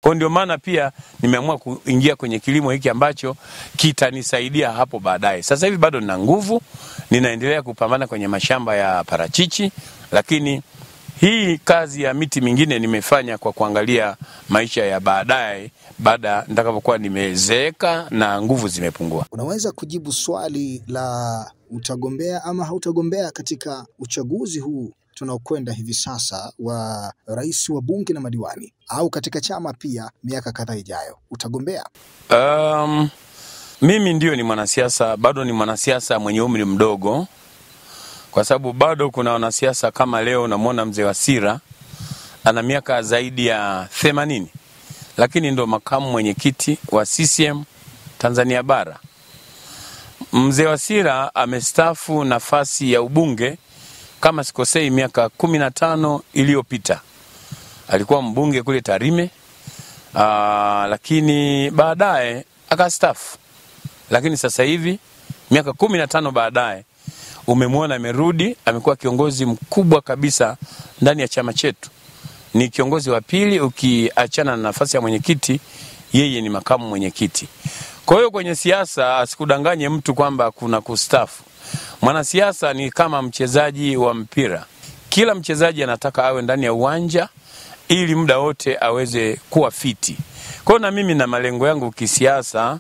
Kwa ndio maana pia nimeamua kuingia kwenye kilimo hiki ambacho kitanisaidia hapo baadaye. Sasa hivi bado nina nguvu, ninaendelea kupambana kwenye mashamba ya parachichi, lakini hii kazi ya miti mingine nimefanya kwa kuangalia maisha ya baadaye, baada nitakapokuwa nimezeeka na nguvu zimepungua. Unaweza kujibu swali la utagombea ama hautagombea katika uchaguzi huu tunaokwenda hivi sasa wa rais wa bunge na madiwani, au katika chama pia miaka kadhaa ijayo utagombea? Mimi ndio ni mwanasiasa, bado ni mwanasiasa mwenye umri mdogo, kwa sababu bado kuna wanasiasa kama leo unamwona mzee Wasira ana miaka zaidi ya 80, lakini ndo makamu mwenyekiti wa CCM Tanzania bara. Mzee Wasira amestaafu nafasi ya ubunge kama sikosei miaka 15 iliyopita. Alikuwa mbunge kule Tarime, lakini baadaye akastaafu. Lakini sasa hivi miaka 15 baadaye umemwona amerudi, amekuwa kiongozi mkubwa kabisa ndani ya chama chetu. Ni kiongozi wa pili ukiachana na nafasi ya mwenyekiti, yeye ni makamu mwenyekiti. Kwa hiyo kwenye siasa asikudanganye mtu kwamba kuna kustaafu. Mwanasiasa ni kama mchezaji wa mpira. Kila mchezaji anataka awe ndani ya uwanja ili muda wote aweze kuwa fiti. Kwa hiyo na mimi na malengo yangu kisiasa